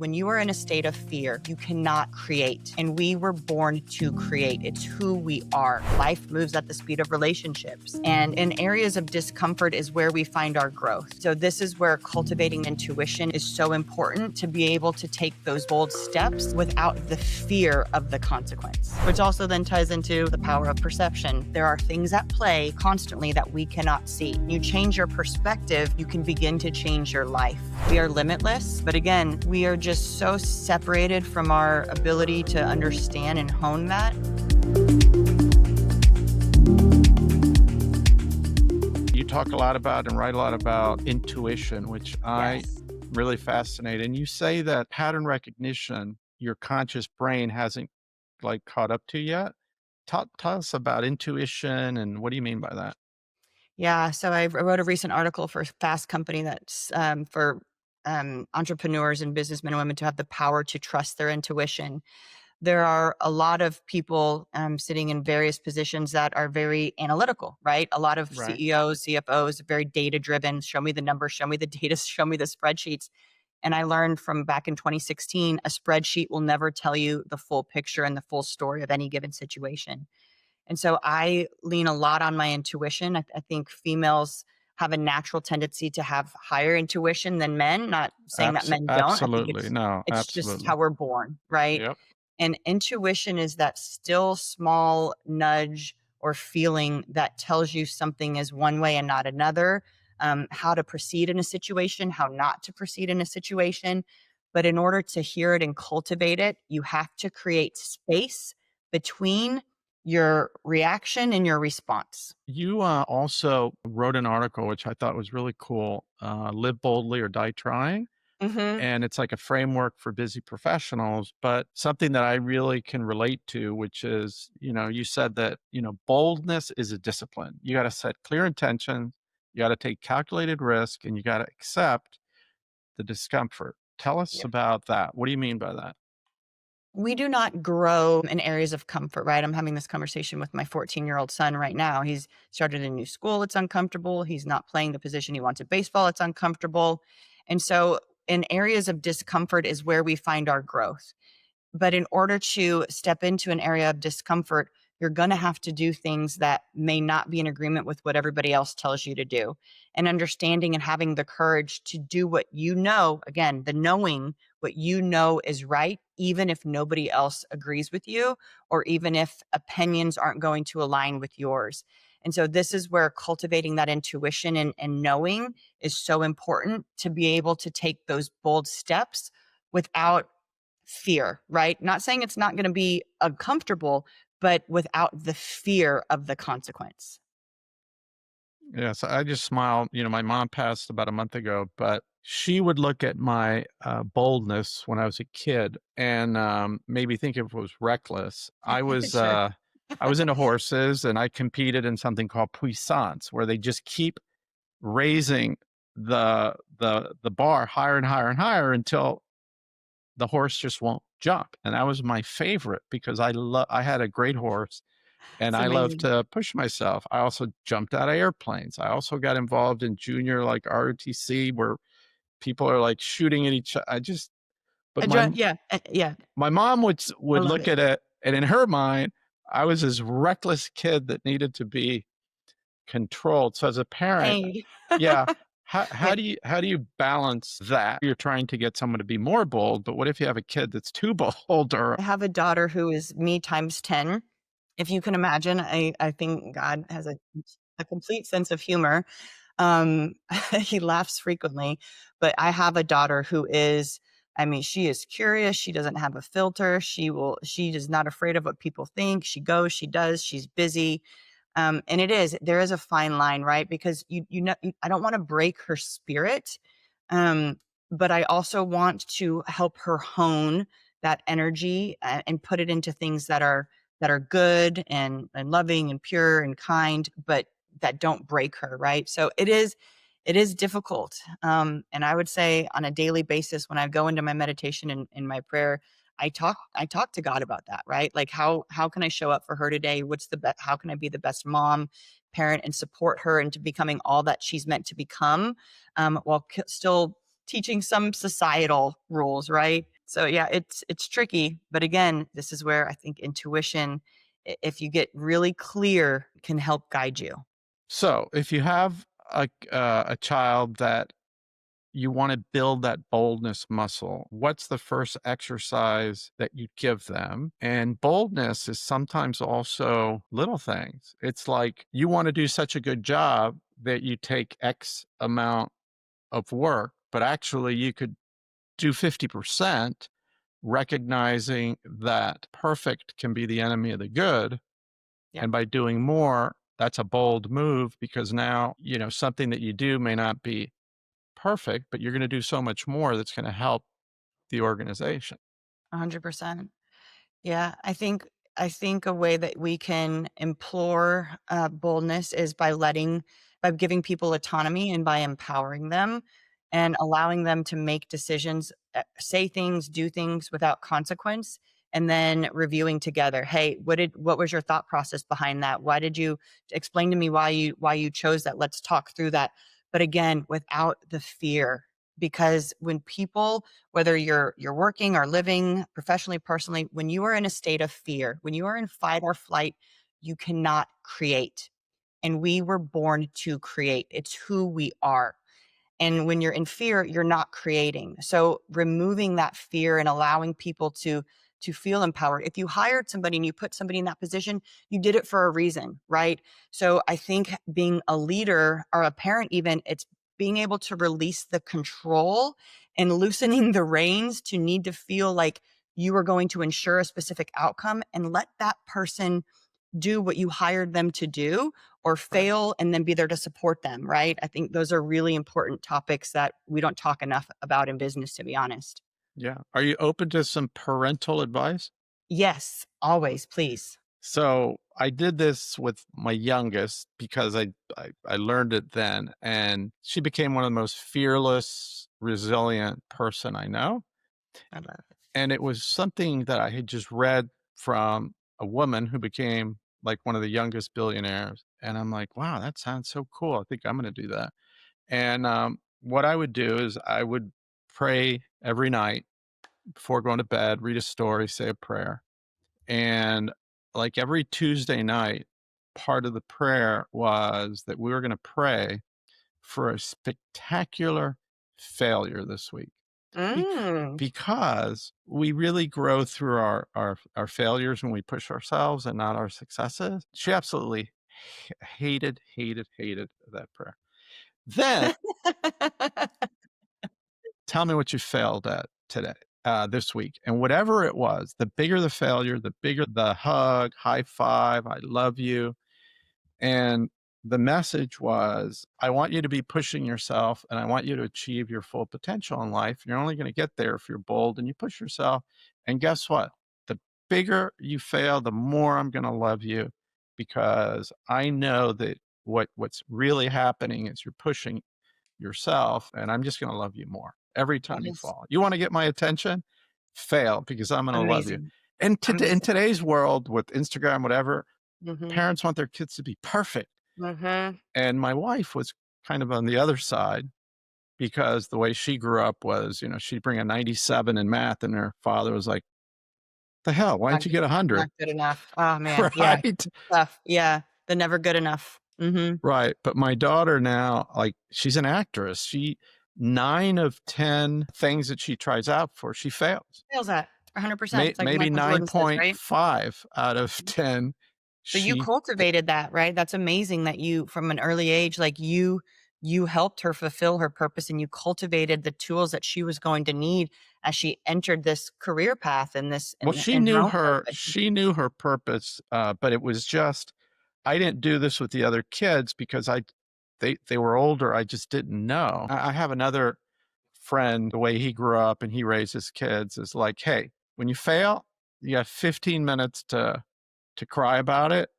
When you are in a state of fear, you cannot create. And we were born to create. It's who we are. Life moves at the speed of relationships. And in areas of discomfort is where we find our growth. So this is where cultivating intuition is so important, to be able to take those bold steps without the fear of the consequence, which also then ties into the power of perception. There are things at play constantly that we cannot see. You change your perspective, you can begin to change your life. We are limitless, but again, we are just so separated from our ability to understand and hone that. You talk a lot about and write a lot about intuition, which I Yes. really fascinate. And you say that pattern recognition, your conscious brain hasn't caught up to yet. Tell us about intuition and what do you mean by that? Yeah, so I wrote a recent article for Fast Company that's for entrepreneurs and businessmen and women to have the power to trust their intuition. There are a lot of people sitting in various positions that are very analytical, right? A lot of Right. CEOs, CFOs, very data driven. Show me the numbers, show me the data, show me the spreadsheets. And I learned from back in 2016, a spreadsheet will never tell you the full picture and the full story of any given situation. And so I lean a lot on my intuition. I think females have a natural tendency to have higher intuition than men, not saying that men don't. I think Absolutely. No, it's just absolutely. how we're born, right? Yep. And intuition is that still small nudge or feeling that tells you something is one way and not another, how to proceed in a situation, how not to proceed in a situation. But in order to hear it and cultivate it, you have to create space between your reaction and your response. You also wrote an article, which I thought was really cool, Live Boldly or Die Trying. Hmm. And it's like a framework for busy professionals, but something that I really can relate to, which is, you said that, boldness is a discipline. You got to set clear intentions, you got to take calculated risk, and you got to accept the discomfort. Tell us about that. What do you mean by that? We do not grow in areas of comfort, right? I'm having this conversation with my 14-year-old son right now. He's started a new school. It's uncomfortable. He's not playing the position he wants at baseball. It's uncomfortable. And so in areas of discomfort is where we find our growth. But in order to step into an area of discomfort, you're going to have to do things that may not be in agreement with what everybody else tells you to do. And understanding and having the courage to do what you know, again, the knowing what you know is right, even if nobody else agrees with you, or even if opinions aren't going to align with yours. And so this is where cultivating that intuition and knowing is so important, to be able to take those bold steps without fear, right? Not saying it's not going to be uncomfortable, but without the fear of the consequence. Yes, I just smile. My mom passed about a month ago, but she would look at my boldness when I was a kid and maybe think it was reckless. Sure. I was into horses and I competed in something called puissance, where they just keep raising the bar higher and higher and higher until the horse just won't jump. And that was my favorite because I had a great horse and It's I love amazing. to push myself. I also jumped out of airplanes. I also got involved in junior ROTC where people are shooting at each other. But Yeah, yeah, my mom I would love look it. at it, and in her mind, I was this reckless kid that needed to be controlled. So as a parent, Hey, yeah, yeah, how do you balance that? You're trying to get someone to be more bold, but what if you have a kid that's too bold or I have a daughter who is me times 10. If you can imagine, I think God has a complete sense of humor. Um, he laughs frequently, but I have a daughter who is, I mean, she is curious. She doesn't have a filter. She is not afraid of what people think. She goes, she does, she's busy. And there is a fine line, right? Because I don't want to break her spirit. Um, but I also want to help her hone that energy and put it into things that are good and loving and pure and kind, but that don't break her, right? So it is difficult. And I would say on a daily basis, when I go into my meditation and in my prayer, I talk to God about that, right? Like how can I show up for her today? What's the best? How can I be the best mom, parent, and support her into becoming all that she's meant to become, while still teaching some societal rules, right? So yeah, it's tricky, but again, this is where I think intuition, if you get really clear, can help guide you. So if you have a child that you want to build that boldness muscle, what's the first exercise that you give them? And boldness is sometimes also little things. It's like you want to do such a good job that you take X amount of work, but actually you could do 50%, recognizing that perfect can be the enemy of the good. Yeah, And by doing more, that's a bold move because now, something that you do may not be perfect, but you're going to do so much more that's going to help the organization. 100%. Yeah, I think a way that we can implore boldness is by giving people autonomy and by empowering them and allowing them to make decisions, say things, do things without consequence, and then reviewing together. Hey, what was your thought process behind that? Why did you explain to me why you chose that? Let's talk through that. But again, without the fear, because when people, whether you're working or living professionally, personally, when you are in a state of fear, when you are in fight or flight, you cannot create. And we were born to create. It's who we are. And when you're in fear, you're not creating. So removing that fear and allowing people to feel empowered. If you hired somebody and you put somebody in that position, you did it for a reason, right? So I think being a leader or a parent, even, it's being able to release the control and loosening the reins to need to feel like you are going to ensure a specific outcome and let that person do what you hired them to do or Right. fail and then be there to support them, right? I think those are really important topics that we don't talk enough about in business, to be honest. Yeah. Are you open to some parental advice? Yes, always, please. So I did this with my youngest because I learned it then, and she became one of the most fearless, resilient person I know. I love it. And it was something that I had just read from a woman who became like one of the youngest billionaires. And I'm like, wow, that sounds so cool. I think I'm going to do that. And what I would do is I would pray every night before going to bed, read a story, say a prayer. And like every Tuesday night, part of the prayer was that we were going to pray for a spectacular failure this week. Bec Mm. because we really grow through our failures when we push ourselves and not our successes. She absolutely hated, hated, hated that prayer. Then, tell me what you failed at today, this week, and whatever it was, the bigger the failure, the bigger the hug, high five, I love you. And the message was, I want you to be pushing yourself and I want you to achieve your full potential in life. You're only going to get there if you're bold and you push yourself. And guess what? The bigger you fail, the more I'm going to love you because I know that what's really happening is you're pushing yourself and I'm just going to love you more every That time you is fall. You want to get my attention? Fail because I'm going to love you. amazing. And in Amazing. today's world with Instagram, whatever, Mhm. parents want their kids to be perfect. Mhm. And my wife was kind of on the other side because the way she grew up was, she'd bring a 97 in math and her father was like, the hell, why Not didn't you good, get not 100? good enough. Oh, man. Yeah. Right. It's tough. Yeah. The never good enough. Mhm. Right. But my daughter now, like, she's an actress. 9 of 10 things that she tries out for, she fails. Feels that 100%. It's like Maybe Michael Jordan says, right? 9.5 out of 10. So you She, cultivated that, right? That's amazing that you from an early age, like you helped her fulfill her purpose and you cultivated the tools that she was going to need as she entered this career path and this well, in her own purpose. she knew her purpose, but it was just, I didn't do this with the other kids because they were older. I just didn't know. I have another friend, the way he grew up and he raised his kids is like, hey, when you fail, you have 15 minutes to cry about it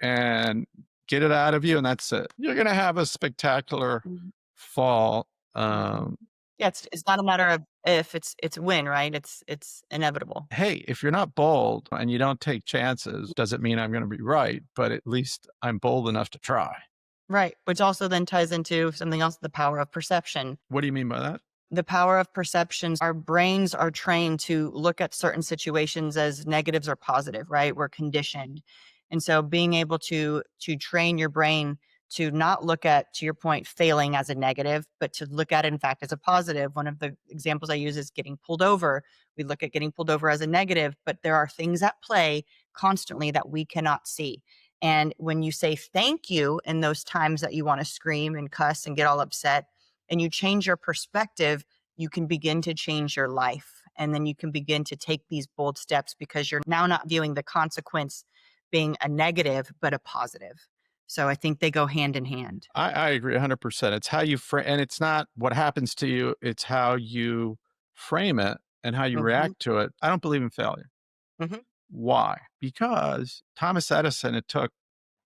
and get it out of you, and that's it. You're gonna have a spectacular Mhm, fall. mhm. Yeah, it's not a matter of if, it's when, right? It's inevitable. Hey, if you're not bold and you don't take chances, doesn't mean I'm gonna be right, but at least I'm bold enough to try. Right, which also then ties into something else, the power of perception. What do you mean by that? The power of perceptions. Our brains are trained to look at certain situations as negatives or positive, right? We're conditioned. And so being able to train your brain to not look at, to your point, failing as a negative, but to look at it in fact as a positive. One of the examples I use is getting pulled over. We look at getting pulled over as a negative, but there are things at play constantly that we cannot see. And when you say thank you in those times that you want to scream and cuss and get all upset, and you change your perspective, you can begin to change your life. And then you can begin to take these bold steps because you're now not viewing the consequence being a negative, but a positive. So I think they go hand in hand. I agree 100%. It's how you frame, and it's not what happens to you, it's how you frame it and how you Hmm. react to it. I don't believe in failure. Hmm. Why? Because Thomas Edison, it took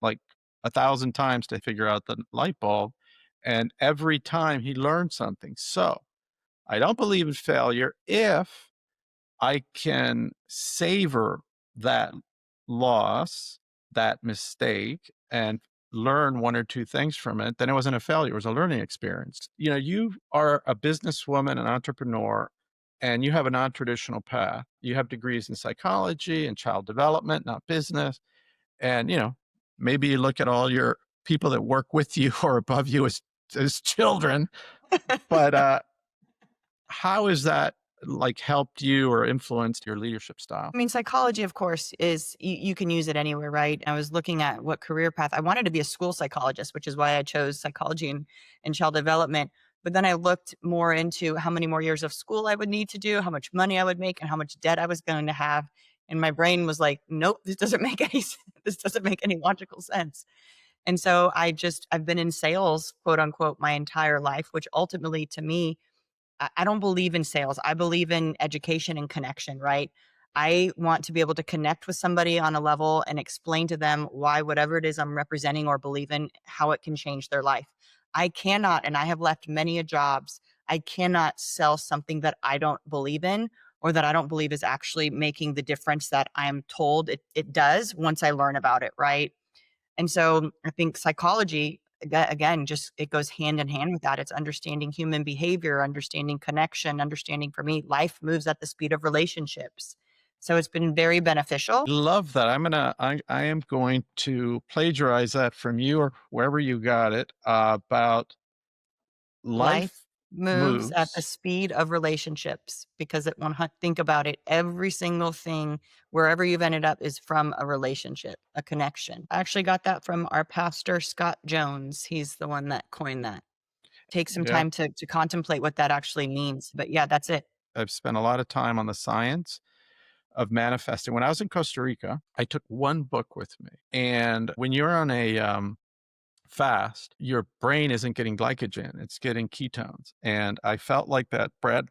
like 1,000 times to figure out the light bulb, and every time he learned something. So I don't believe in failure if I can savor that loss, that mistake, and learn one or two things from it, then it wasn't a failure. It was a learning experience. You know, you are a businesswoman, an entrepreneur, and you have a non-traditional path. You have degrees in psychology and child development, not business. And, you know, maybe you look at all your people that work with you or above you as children, but how has that like helped you or influenced your leadership style? I mean, psychology, of course, is you can use it anywhere, right? I was looking at what career path I wanted to be a school psychologist, which is why I chose psychology and child development. But then I looked more into how many more years of school I would need to do, how much money I would make, and how much debt I was going to have. And my brain was like, nope, this doesn't make any this doesn't make any logical sense. And so I've been in sales, quote unquote, my entire life, which ultimately to me I don't believe in sales. I believe in education and connection, right? I want to be able to connect with somebody on a level and explain to them why whatever it is I'm representing or believe in, how it can change their life. I cannot, and I have left many a jobs, I cannot sell something that I don't believe in or that I don't believe is actually making the difference that I'm told it does once I learn about it, right? And so I think psychology, again, just it goes hand in hand with that. It's understanding human behavior, understanding connection, understanding for me, life moves at the speed of relationships. So it's been very beneficial. Love that. I am going to plagiarize that from you or wherever you got it, about Life life moves at the moves. speed of relationships because think about it, every single thing, wherever you've ended up, is from a relationship, a connection. I actually got that from our pastor, Scott Jones. He's the one that coined that. Take some Yeah. time to contemplate what that actually means. But yeah, that's it. I've spent a lot of time on the science of manifesting. When I was in Costa Rica, I took one book with me. And when you're on a fast, your brain isn't getting glycogen, it's getting ketones. And I felt like that Bradley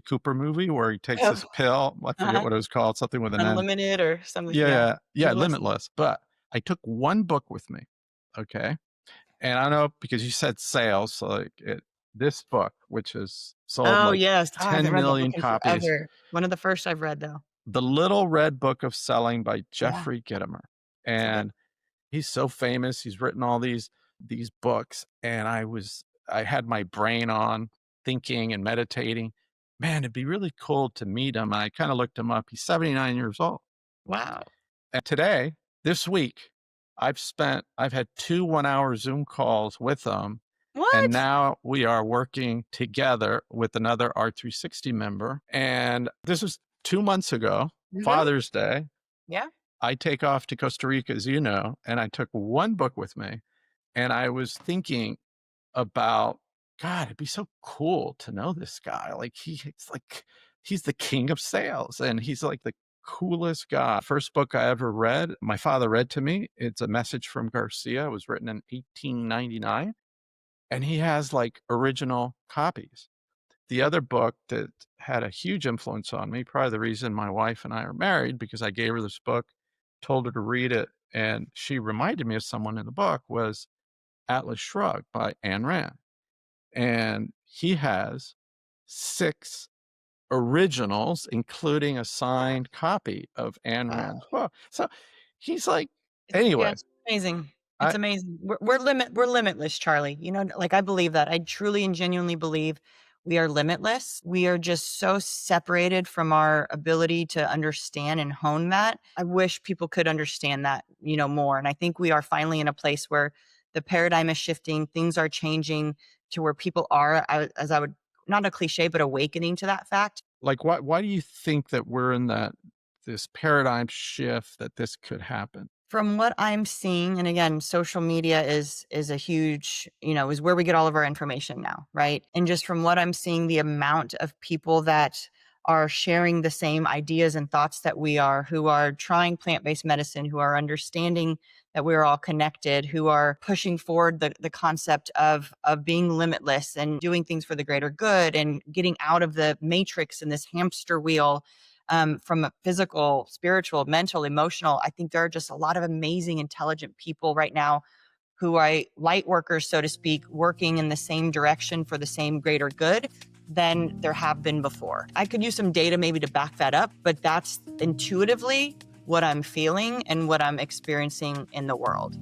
Cooper movie where he takes Oh, this pill. I forget uh-huh. what it was called, something with an N. Unlimited or something, Yeah, yeah. yeah, yeah, Limitless. limitless. But I took one book with me. Okay. And I know because you said sales, so like this book, which has sold Oh, like yes. Oh, I haven't 10 read that book million in copies, forever. One of the first I've read, though. The Little Red Book of Selling by Yeah, Jeffrey Gitomer. it's a good. And he's so famous. He's written all these books. And I had my brain on thinking and meditating. Man, it'd be really cool to meet him. I kind of looked him up. He's 79 years old. Wow. And today, this week, I've had 2 one-hour Zoom calls with him, and What? now we are working together with another R360 member, and this was 2 months ago, Mhm. Father's Day. Yeah. I take off to Costa Rica, as you know, and I took one book with me, and I was thinking about, God, it'd be so cool to know this guy. Like it's like he's the king of sales and he's like the coolest guy. First book I ever read, my father read to me. It's A Message from Garcia. It was written in 1899 and he has like original copies. The other book that had a huge influence on me, probably the reason my wife and I are married, because I gave her this book, told her to read it, and she reminded me of someone in the book, was Atlas Shrugged by Ayn Rand. And he has 6 originals, including a signed copy of Ayn Wow. Rand's book. So he's like, Yeah, anyway, it's amazing. It's I amazing. We're limitless, Charlie. You know, like, I believe that. I truly and genuinely believe we are limitless. We are just so separated from our ability to understand and hone that. I wish people could understand that, more. And I think we are finally in a place where the paradigm is shifting, things are changing to where people are, as I would, not a cliche, but awakening to that fact. Like, why do you think that we're in this paradigm shift that this could happen? From what I'm seeing, and again, social media is a huge, is where we get all of our information now, right? And just from what I'm seeing, the amount of people that are sharing the same ideas and thoughts that we are, who are trying plant-based medicine, who are understanding that we're all connected, who are pushing forward the concept of being limitless and doing things for the greater good and getting out of the matrix and this hamster wheel, from a physical, spiritual, mental, emotional. I think there are just a lot of amazing, intelligent people right now who are light workers, so to speak, working in the same direction for the same greater good than there have been before. I could use some data maybe to back that up, but that's intuitively what I'm feeling and what I'm experiencing in the world.